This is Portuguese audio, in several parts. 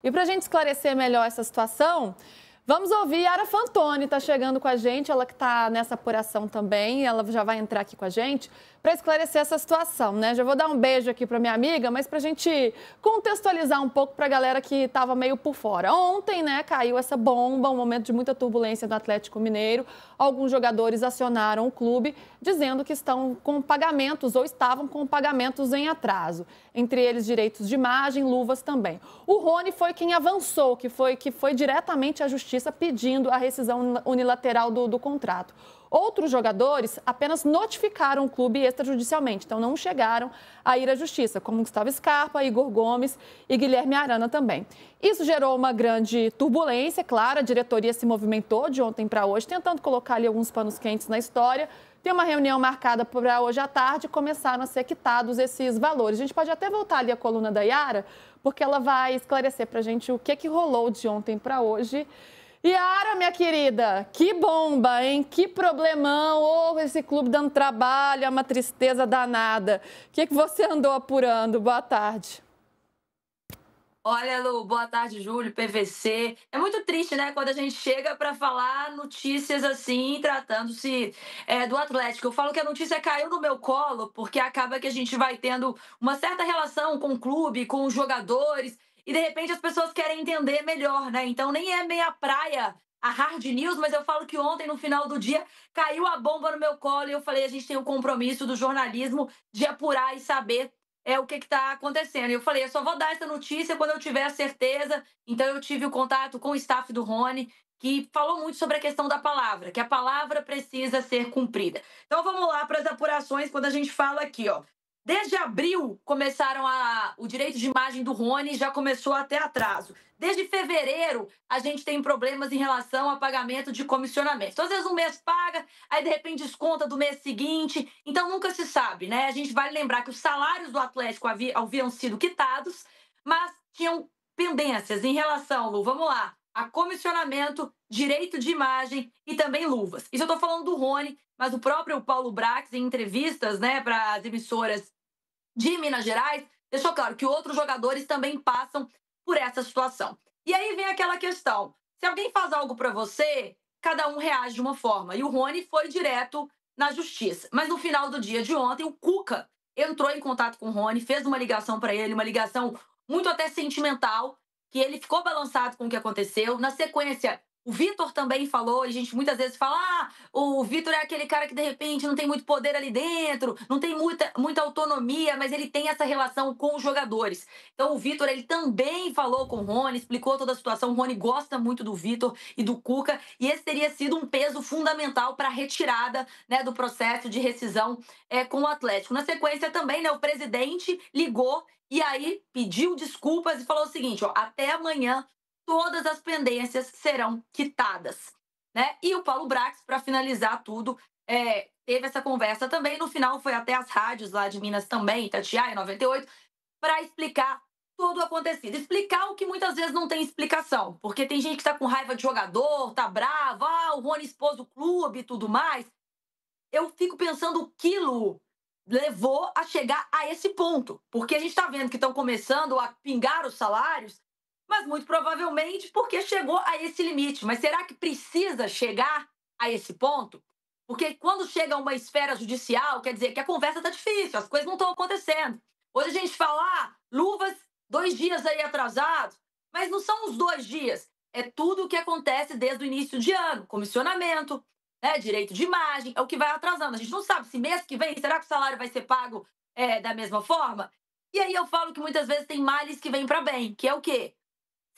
E para a gente esclarecer melhor essa situação, vamos ouvir Yara Fantoni, está chegando com a gente, ela que está nessa apuração também, ela já vai entrar aqui com a gente para esclarecer essa situação, né? Já vou dar um beijo aqui para minha amiga, mas para a gente contextualizar um pouco para a galera que estava meio por fora. Ontem, né, caiu essa bomba, um momento de muita turbulência do Atlético Mineiro. Alguns jogadores acionaram o clube dizendo que estão com pagamentos ou estavam com pagamentos em atraso, entre eles direitos de imagem, luvas também. O Rony foi quem avançou, que foi diretamente à justiça pedindo a rescisão unilateral do contrato. Outros jogadores apenas notificaram o clube extrajudicialmente, então não chegaram a ir à justiça, como Gustavo Scarpa, Igor Gomes e Guilherme Arana também. Isso gerou uma grande turbulência, claro, a diretoria se movimentou de ontem para hoje, tentando colocar ali alguns panos quentes na história. Tem uma reunião marcada para hoje à tarde e começaram a ser quitados esses valores. A gente pode até voltar ali a coluna da Yara, porque ela vai esclarecer para a gente o que rolou de ontem para hoje. Yara, minha querida, que bomba, hein? Que problemão, esse clube dando trabalho, é uma tristeza danada. O que você andou apurando? Boa tarde. Olha, Lu, boa tarde, Júlio, PVC. É muito triste, né, quando a gente chega para falar notícias assim, tratando-se do Atlético. Eu falo que a notícia caiu no meu colo, porque acaba que a gente vai tendo uma certa relação com o clube, com os jogadores, e de repente as pessoas querem entender melhor, né? Então nem é meia praia a hard news, mas eu falo que ontem, no final do dia, caiu a bomba no meu colo e eu falei, a gente tem o compromisso do jornalismo de apurar e saber o que está acontecendo. Eu falei, eu só vou dar essa notícia quando eu tiver a certeza. Então, eu tive o contato com o staff do Rony, que falou muito sobre a questão da palavra, que a palavra precisa ser cumprida. Então, vamos lá para as apurações, quando a gente fala aqui, ó. Desde abril, começaram o direito de imagem do Rony, já começou a ter atraso. Desde fevereiro, a gente tem problemas em relação ao pagamento de comissionamento. Então, às vezes, um mês paga, aí, de repente, desconta do mês seguinte. Então, nunca se sabe, né? A gente vai lembrar que os salários do Atlético haviam sido quitados, mas tinham pendências em relação, Lu, vamos lá, a comissionamento, direito de imagem e também luvas. Isso eu estou falando do Rony, mas o próprio Paulo Brax, em entrevistas, né, para as emissoras de Minas Gerais, deixou claro que outros jogadores também passam por essa situação. E aí vem aquela questão, se alguém faz algo para você, cada um reage de uma forma. E o Rony foi direto na justiça. Mas no final do dia de ontem, o Cuca entrou em contato com o Rony, fez uma ligação para ele, uma ligação muito até sentimental, que ele ficou balançado com o que aconteceu. Na sequência, o Vitor também falou, e a gente muitas vezes fala, o Vitor é aquele cara que de repente não tem muito poder ali dentro, não tem muita autonomia, mas ele tem essa relação com os jogadores. Então o Vitor, ele também falou com o Rony, explicou toda a situação. O Rony gosta muito do Vitor e do Cuca, e esse teria sido um peso fundamental para a retirada, né, do processo de rescisão com o Atlético. Na sequência também, né, o presidente ligou e aí pediu desculpas e falou o seguinte, ó, até amanhã todas as pendências serão quitadas, né? E o Paulo Brax, para finalizar tudo, teve essa conversa também. No final, foi até as rádios lá de Minas também, Itatiaia 98, para explicar tudo o acontecido. Explicar o que muitas vezes não tem explicação, porque tem gente que está com raiva de jogador, tá bravo, o Rony expôs o clube e tudo mais. Eu fico pensando o quilo levou a chegar a esse ponto, porque a gente está vendo que estão começando a pingar os salários, mas muito provavelmente porque chegou a esse limite. Mas será que precisa chegar a esse ponto? Porque quando chega a uma esfera judicial, quer dizer que a conversa está difícil, as coisas não estão acontecendo. Hoje a gente fala, luvas 2 dias aí atrasados, mas não são os 2 dias, é tudo o que acontece desde o início de ano, comissionamento, né, direito de imagem, é o que vai atrasando. A gente não sabe se mês que vem, será que o salário vai ser pago da mesma forma? E aí eu falo que muitas vezes tem males que vêm para bem, que é o quê?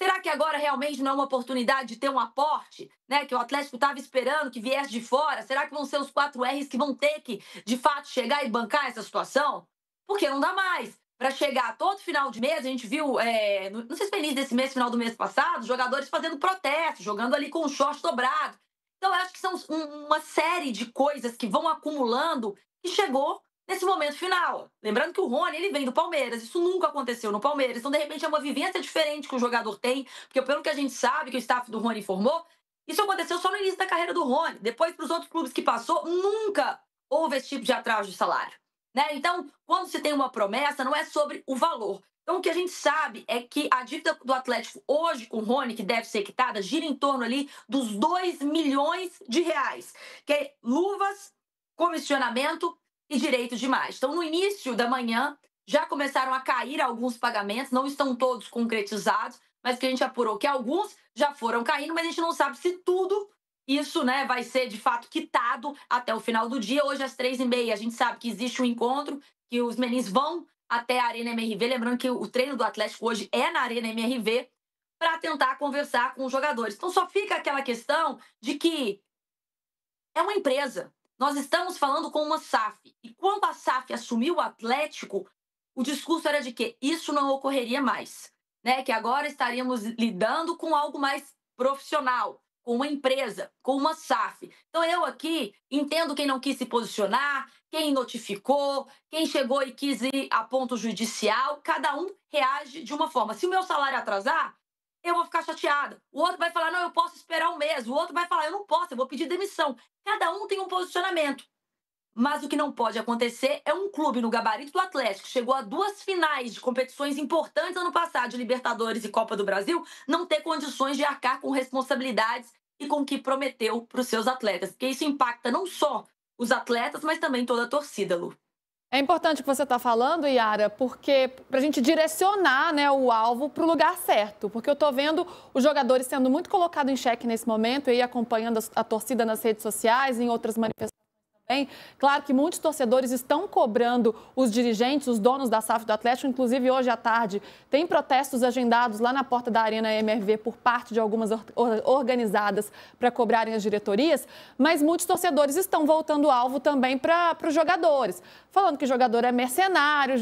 Será que agora realmente não é uma oportunidade de ter um aporte, né, que o Atlético estava esperando que viesse de fora? Será que vão ser os 4 R's que vão ter que, de fato, chegar e bancar essa situação? Porque não dá mais. Para chegar todo final de mês, a gente viu, não sei se foi início desse mês, final do mês passado, jogadores fazendo protesto, jogando ali com o short dobrado. Então, eu acho que são uma série de coisas que vão acumulando e chegou nesse momento final. Lembrando que o Rony, ele vem do Palmeiras, isso nunca aconteceu no Palmeiras, então de repente é uma vivência diferente que o jogador tem, porque pelo que a gente sabe, que o staff do Rony informou, isso aconteceu só no início da carreira do Rony, depois para os outros clubes que passou, nunca houve esse tipo de atraso de salário, né? Então, quando se tem uma promessa, não é sobre o valor, Então, o que a gente sabe é que a dívida do Atlético hoje com o Rony, que deve ser quitada, gira em torno ali dos 2 milhões de reais, que é luvas, comissionamento e direitos de imagem. Então, no início da manhã, já começaram a cair alguns pagamentos, não estão todos concretizados, mas que a gente apurou que alguns já foram caindo, mas a gente não sabe se tudo isso, né, vai ser de fato quitado até o final do dia. Hoje, às 3h30, a gente sabe que existe um encontro, que os meninos vão até a Arena MRV, lembrando que o treino do Atlético hoje é na Arena MRV, para tentar conversar com os jogadores. Então só fica aquela questão de que é uma empresa. Nós estamos falando com uma SAF. E quando a SAF assumiu o Atlético, o discurso era de que isso não ocorreria mais, né? Que agora estaríamos lidando com algo mais profissional, com uma empresa, com uma SAF. Então eu aqui entendo quem não quis se posicionar, quem notificou, quem chegou e quis ir a ponto judicial, cada um reage de uma forma. Se o meu salário atrasar, eu vou ficar chateada. O outro vai falar, não, eu posso esperar um mês. O outro vai falar, eu não posso, eu vou pedir demissão. Cada um tem um posicionamento. Mas o que não pode acontecer é um clube no gabarito do Atlético, que chegou a 2 finais de competições importantes ano passado, de Libertadores e Copa do Brasil, não ter condições de arcar com responsabilidades e com o que prometeu para os seus atletas. Porque isso impacta não só os atletas, mas também toda a torcida, Lu. É importante o que você está falando, Yara, porque para a gente direcionar, né, o alvo para o lugar certo. Porque eu estou vendo os jogadores sendo muito colocados em xeque nesse momento, e aí acompanhando a torcida nas redes sociais, em outras manifestações. Claro que muitos torcedores estão cobrando os dirigentes, os donos da SAF do Atlético. Inclusive, hoje à tarde, tem protestos agendados lá na porta da Arena MRV por parte de algumas organizadas para cobrarem as diretorias. Mas muitos torcedores estão voltando alvo também para os jogadores. Falando que o jogador é mercenário,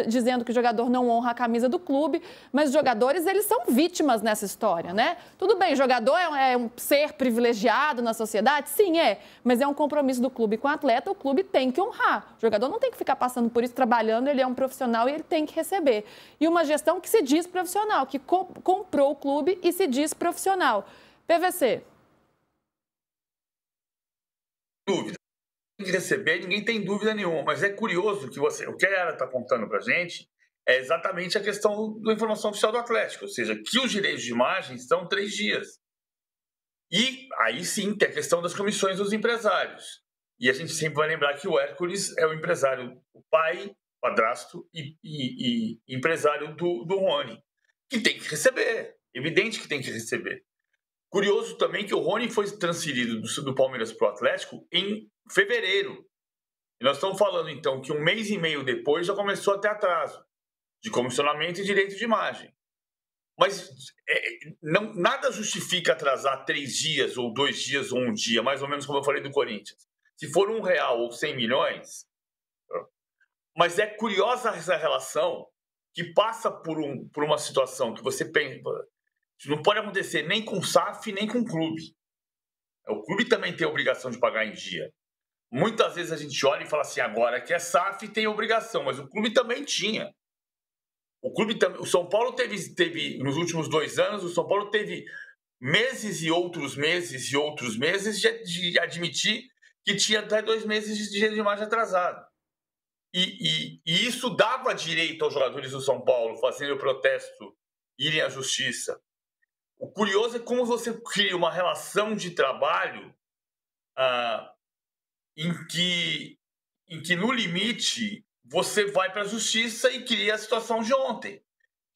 dizendo que o jogador não honra a camisa do clube. Mas os jogadores, eles são vítimas nessa história, né? Tudo bem, o jogador é um ser privilegiado na sociedade? Sim, é. Mas é um compromisso do clube com a atleta, o clube tem que honrar. O jogador não tem que ficar passando por isso, trabalhando, ele é um profissional e ele tem que receber. E uma gestão que se diz profissional, que comprou o clube e se diz profissional. PVC. Dúvida. Tem que receber, ninguém tem dúvida nenhuma, mas é curioso que o que a Yara está contando para a gente é exatamente a questão da informação oficial do Atlético, ou seja, que os direitos de imagem estão 3 dias. E aí sim tem a questão das comissões dos empresários. E a gente sempre vai lembrar que o Hércules é o empresário, o pai, padrasto e empresário do Rony, que tem que receber. Evidente que tem que receber. Curioso também que o Rony foi transferido do Palmeiras para o Atlético em fevereiro. E nós estamos falando, então, que 1 mês e meio depois já começou a ter atraso de comissionamento e direito de imagem. Mas nada justifica atrasar 3 dias, ou 2 dias, ou 1 dia, mais ou menos como eu falei do Corinthians. Se for R$1 ou 100 milhões, mas é curiosa essa relação que passa por uma situação que você pensa, isso não pode acontecer nem com o SAF, nem com o clube. O clube também tem a obrigação de pagar em dia. Muitas vezes a gente olha e fala assim, agora que é SAF tem obrigação, mas o clube também tinha. O São Paulo teve, nos últimos 2 anos, o São Paulo teve meses e outros meses de admitir que tinha até 2 meses de direito de imagem atrasado. E isso dava direito aos jogadores do São Paulo fazendo o protesto, irem à justiça. O curioso é como você cria uma relação de trabalho em que, no limite, você vai para a justiça e cria a situação de ontem.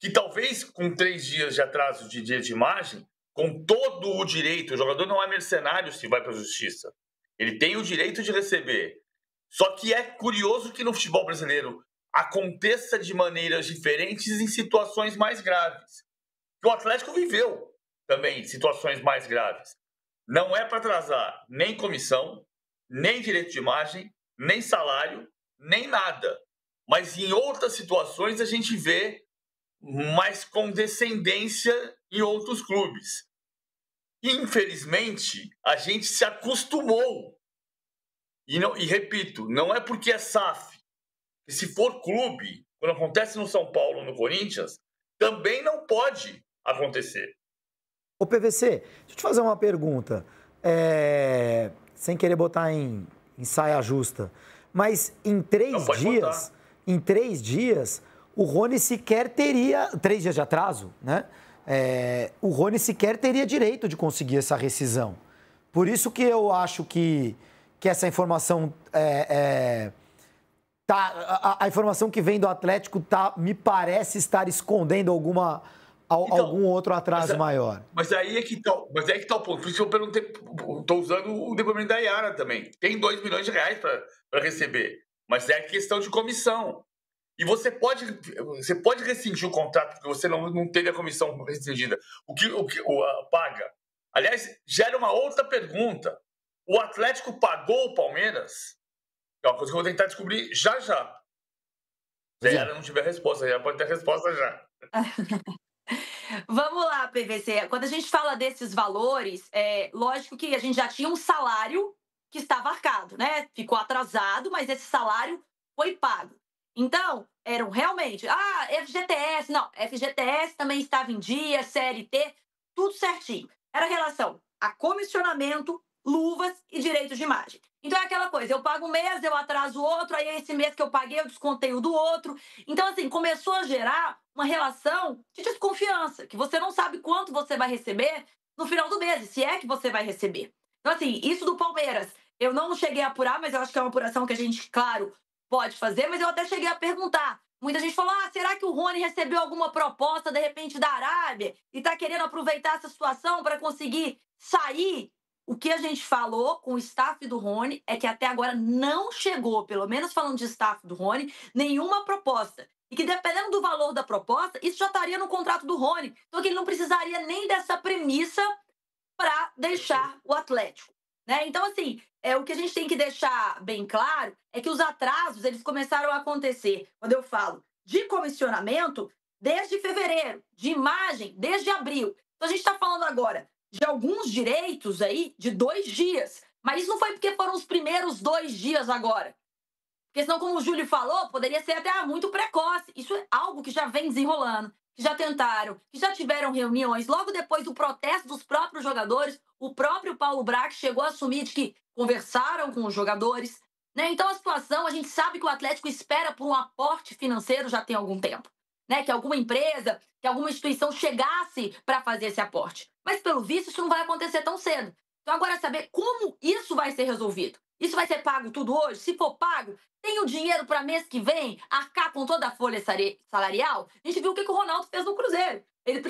Que talvez com 3 dias de atraso de direito de imagem, com todo o direito, o jogador não é mercenário se vai para a justiça. Ele tem o direito de receber. Só que é curioso que no futebol brasileiro aconteça de maneiras diferentes em situações mais graves. O Atlético viveu também situações mais graves. Não é para atrasar nem comissão, nem direito de imagem, nem salário, nem nada. Mas em outras situações a gente vê mais condescendência em outros clubes. Infelizmente, a gente se acostumou. E repito, não é porque é SAF. E se for clube, quando acontece no São Paulo ou no Corinthians, também não pode acontecer. Ô PVC, deixa eu te fazer uma pergunta. Sem querer botar em saia justa. Mas em 3 dias, o Rony sequer teria, 3 dias de atraso, né? O Rony sequer teria direito de conseguir essa rescisão. Por isso que eu acho que essa informação a informação que vem do Atlético me parece estar escondendo algum outro atraso maior. Mas aí é que tá o ponto. Por isso eu perguntei, estou usando o depoimento da Yara também. Tem 2 milhões de reais para receber, mas é questão de comissão. E você pode rescindir o contrato porque você não teve a comissão rescindida. O que paga? Aliás, gera uma outra pergunta. O Atlético pagou o Palmeiras? É uma coisa que eu vou tentar descobrir já. Se a Yara não tiver resposta, já pode ter resposta já. Vamos lá, PVC. Quando a gente fala desses valores, lógico que a gente já tinha um salário que estava arcado, né? Ficou atrasado, mas esse salário foi pago. Então, eram realmente... FGTS. Não, FGTS também estava em dia, CLT, tudo certinho. Era relação a comissionamento, luvas e direitos de imagem. Então, é aquela coisa, eu pago um mês, eu atraso o outro, aí esse mês que eu paguei, eu descontei o do outro. Então, assim, começou a gerar uma relação de desconfiança, que você não sabe quanto você vai receber no final do mês, se é que você vai receber. Então, assim, isso do Palmeiras, eu não cheguei a apurar, mas eu acho que é uma apuração que a gente, claro, pode fazer, mas eu até cheguei a perguntar. Muita gente falou, será que o Rony recebeu alguma proposta, de repente, da Arábia e está querendo aproveitar essa situação para conseguir sair? O que a gente falou com o staff do Rony é que até agora não chegou, pelo menos falando de staff do Rony, nenhuma proposta. E que dependendo do valor da proposta, isso já estaria no contrato do Rony. Então que ele não precisaria nem dessa premissa para deixar o Atlético. Né? Então, assim, o que a gente tem que deixar bem claro é que os atrasos eles começaram a acontecer, quando eu falo de comissionamento, desde fevereiro, de imagem, desde abril. Então a gente está falando agora de alguns direitos aí de 2 dias. Mas isso não foi porque foram os primeiros 2 dias agora. Porque senão, como o Júlio falou, poderia ser até muito precoce. Isso é algo que já vem desenrolando, que já tentaram, que já tiveram reuniões. Logo depois do protesto dos próprios jogadores, o próprio Paulo Brax chegou a assumir de que conversaram com os jogadores. Né? Então, a situação, a gente sabe que o Atlético espera por um aporte financeiro já tem algum tempo. Né? Que alguma empresa, que alguma instituição chegasse para fazer esse aporte. Mas, pelo visto, isso não vai acontecer tão cedo. Então, agora é saber como isso vai ser resolvido. Isso vai ser pago tudo hoje? Se for pago, tem o dinheiro para mês que vem arcar com toda a folha salarial? A gente viu o que o Ronaldo fez no Cruzeiro. Ele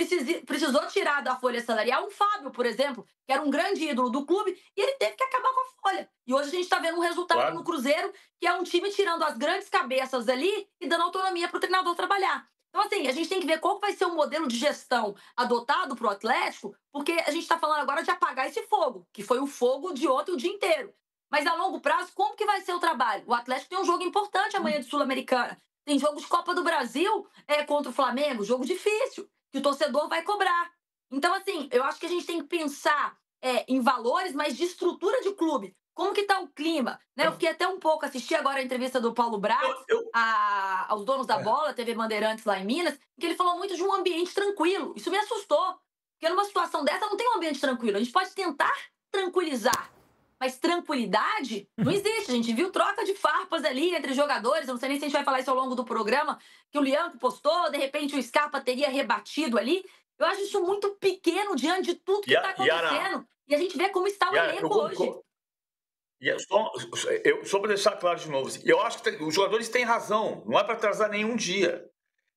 precisou tirar da folha salarial um Fábio, por exemplo, que era um grande ídolo do clube, e ele teve que acabar com a folha. E hoje a gente está vendo um resultado no Cruzeiro, que é um time tirando as grandes cabeças ali e dando autonomia para o treinador trabalhar. Então, assim, a gente tem que ver qual vai ser o modelo de gestão adotado para o Atlético, porque a gente está falando agora de apagar esse fogo, que foi o fogo de ontem o dia inteiro. Mas a longo prazo, como que vai ser o trabalho? O Atlético tem um jogo importante amanhã de Sul-Americana. Tem jogo de Copa do Brasil contra o Flamengo, jogo difícil, que o torcedor vai cobrar. Então, assim, eu acho que a gente tem que pensar em valores, mas de estrutura de clube. Como que tá o clima? Né? Eu fiquei até um pouco, assisti agora a entrevista do Paulo Brax, aos donos da bola, TV Bandeirantes lá em Minas, que ele falou muito de um ambiente tranquilo. Isso me assustou. Porque numa situação dessa não tem um ambiente tranquilo. A gente pode tentar tranquilizar, mas tranquilidade não existe. A gente viu troca de farpas ali entre jogadores. Eu não sei nem se a gente vai falar isso ao longo do programa, que o Lianco postou, de repente o Scarpa teria rebatido ali. Eu acho isso muito pequeno diante de tudo que está acontecendo. E a gente vê como está o elenco hoje. Só para deixar claro de novo, eu acho que os jogadores têm razão, não é para atrasar nenhum dia.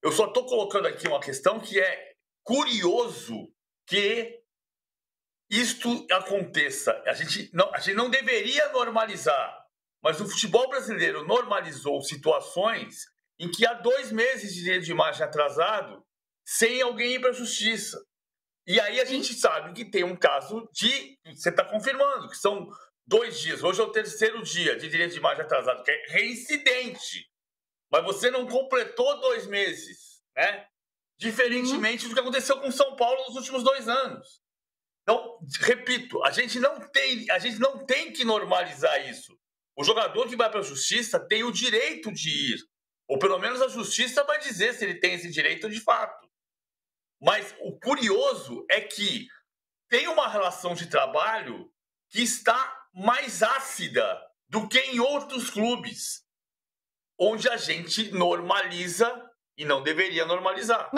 Eu só estou colocando aqui uma questão que é curioso que isto aconteça. A gente não deveria normalizar, mas o futebol brasileiro normalizou situações em que há 2 meses de direito de imagem atrasado sem alguém ir para a justiça. E aí a gente sabe que tem um caso você está confirmando, que são 2 dias. Hoje é o 3º dia de direito de imagem atrasado, que é reincidente. Mas você não completou 2 meses, né? Diferentemente do que aconteceu com São Paulo nos últimos 2 anos. Então, repito, a gente não tem que normalizar isso. O jogador que vai para a justiça tem o direito de ir. Ou pelo menos a justiça vai dizer se ele tem esse direito de fato. Mas o curioso é que tem uma relação de trabalho que está mais ácida do que em outros clubes, onde a gente normaliza E não deveria normalizar. Mas